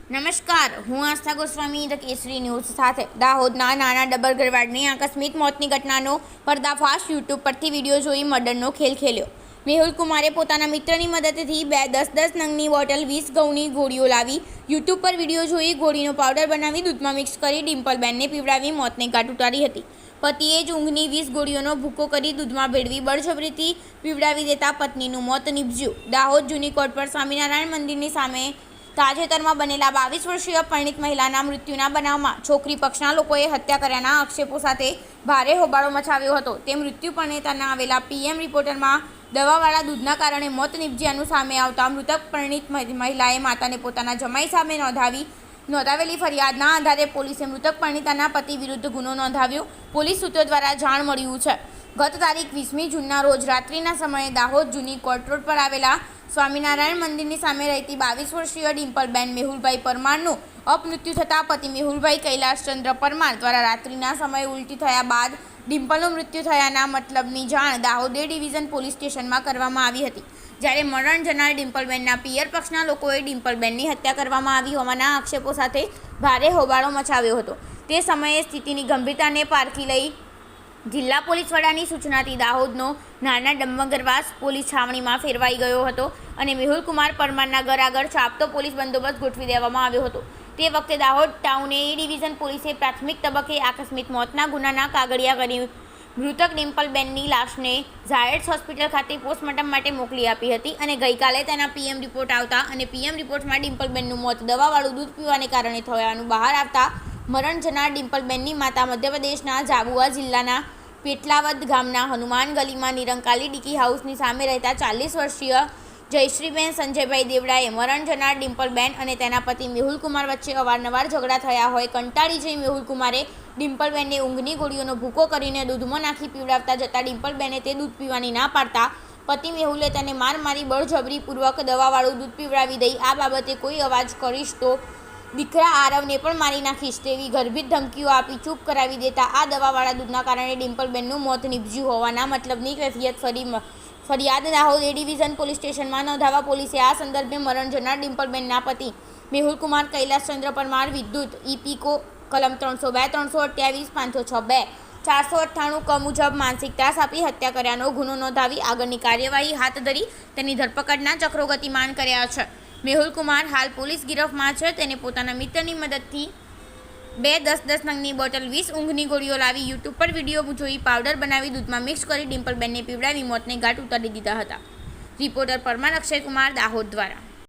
નમસ્કાર, હું આસ્થા ગોસ્વામી ધ કેસરી ન્યૂઝ સાથે દાહોદના નાના ડબરગરવાડની આકસ્મિક મોતની ઘટનાનો પર્દાફાશ યુટ્યુબ પરથી વિડીયો જોઈ મર્ડરનો ખેલ ખેલ્યો। મેહુલ કુમારે પોતાના મિત્રની મદદથી 10 નંગની બોટલ 20 ઘઉંની ગોળીઓ લાવી યુટ્યુબ પર વિડીયો જોઈ ગોળીનો પાવડર બનાવી દૂધમાં મિક્સ કરી ડિમ્પલબેનને પીવડાવી મોતને ઘાટ ઉતારી હતી। પતિએ જ ઊંઘની 20 ગોળીઓનો ભૂકો કરી દૂધમાં ભેળવી બળજબરીથી પીવડાવી દેતા પત્નીનું મોત નીપજ્યું। દાહોદ જૂની કોર્ટ પર સ્વામિનારાયણ મંદિરની સામે તાજેતરમાં બનેલા 22 વર્ષીય પરિણીત મહિલાના મૃત્યુના બનાવમાં છોકરી પક્ષના લોકોએ હત્યા કર્યાના આક્ષેપો સાથે ભારે હોબાળો મચાવ્યો હતો। તે મૃત્યુ પરિણીતાના આવેલા પીએમ રિપોર્ટરમાં દવાવાળા દૂધના કારણે મોત નીપજ્યાનું સામે આવતા મૃતક પરિણીત મહિલાએ માતાને પોતાના જમાઈ સામે નોંધાવેલી ફરિયાદના આધારે પોલીસે મૃતક પરિણીતાના પતિ વિરુદ્ધ ગુનો નોંધાવ્યો। પોલીસ સૂત્રો દ્વારા જાણ મળ્યું છે ગત તારીખ 20મી જૂનના રોજ રાત્રિના સમયે દાહોદ જૂની કોર્ટ રોડ પર આવેલા સ્વામિનારાયણ મંદિરની સામે રહેતી 22 વર્ષીય ડિમ્પલબેન મેહુલભાઈ પરમારનું અપમૃત્યુ થતાં પતિ મેહુલભાઈ કૈલાશચંદ્ર પરમાર દ્વારા રાત્રિના સમયે ઉલટી થયા બાદ ડિમ્પલનું મૃત્યુ થયાના મતલબની જાણ દાહોદ એ ડિવિઝન પોલીસ સ્ટેશનમાં કરવામાં આવી હતી। જ્યારે મરણ જનાર ડિમ્પલબેનના પિયર પક્ષના લોકોએ ડિમ્પલબેનની હત્યા કરવામાં આવી હોવાના આક્ષેપો સાથે ભારે હોબાળો મચાવ્યો હતો। તે સમયે સ્થિતિની ગંભીરતાને પારખી લઈ જિલ્લા પોલીસ વડાની સૂચનાથી દાહોદનો નાના ડબરગરવાડ પોલીસ છાવણીમાં ફેરવાઈ ગયો હતો અને મેહુલ કુમાર પરમારના ઘર આગળ ચાંપતો પોલીસ બંદોબસ્ત ગોઠવી દેવામાં આવ્યો હતો। તે વખતે દાહોદ ટાઉન એ ડિવિઝન પોલીસે પ્રાથમિક તબક્કે આકસ્મિક મોતના ગુનાના કાગળિયા કરી મૃતક ડિમ્પલબેનની લાશને ઝાયડ્સ હોસ્પિટલ ખાતે પોસ્ટમોર્ટમ માટે મોકલી આપી હતી અને ગઈકાલે તેના પીએમ રિપોર્ટ આવતા અને પીએમ રિપોર્ટમાં ડિમ્પલબેનનું મોત દવાવાળું દૂધ પીવાને કારણે થયાનું બહાર આવતા મરણ જનાર ડિમ્પલબેનની માતા મધ્યપ્રદેશના ઝાબુઆ જિલ્લાના પેટલાવદ ગામના હનુમાન ગલીમાં નિરંકાલી ડીકી હાઉસની સામે રહેતા 40 વર્ષીય જયશ્રીબેન સંજયભાઈ દેવડાએ મરણ જનાર ડિમ્પલબેન અને તેના પતિ મેહુલ કુમાર વચ્ચે અવારનવાર ઝઘડા થયા હોય કંટાળી જઈ મેહુલ કુમારે ડિમ્પલબેનને ઊંઘની ગોળીઓનો ભૂકો કરીને દૂધમાં નાખી પીવડાવતા જતાં ડિમ્પલબેને તે દૂધ પીવાની ના પાડતા પતિ મેહુલે તેને મારી બળજબરીપૂર્વક દવાવાળું દૂધ પીવડાવી દઈ આ બાબતે કોઈ અવાજ કરીશ તો દીકરા આરવને પણ મારી નાખીશ તેવી ગર્ભિત ધમકીઓ આપી ચૂપ કરાવી દેતા આ દવાવાળા દૂધના કારણે ડિમ્પલબેનનું મોત નીપજ્યું હોવાના મતલબની ફરિયાદ દાહોદ એ ડિવિઝન પોલીસ સ્ટેશનમાં નોંધાવવા પોલીસે આ સંદર્ભે મરણ જનાર ડિમ્પલબેનના પતિ મેહુલ કુમાર કૈલાશચંદ્ર પરમાર વિદ્યુત ઇપીકો કલમ 302, 328, 506(2), 498 ક મુજબ માનસિક ત્રાસ આપી હત્યા કર્યાનો ગુનો નોંધાવી આગળની કાર્યવાહી હાથ ધરી તેની ધરપકડના ચક્રો ગતિમાન કર્યા છે। મેહુલ કુમાર હાલ પોલીસ ગિરફમાં છે। તેને પોતાના મિત્રની મદદથી 10 નંગની બોટલ 20 ઊંઘની ગોળીઓ લાવી યુટ્યુબ પર વિડીયો જોઈ પાવડર બનાવી દૂધમાં મિક્સ કરી ડિમ્પલબેનને પીવડાવી મોતને ઘાટ ઉતારી દીધા હતા। રિપોર્ટર પરમાર અક્ષય કુમાર દાહોદ દ્વારા।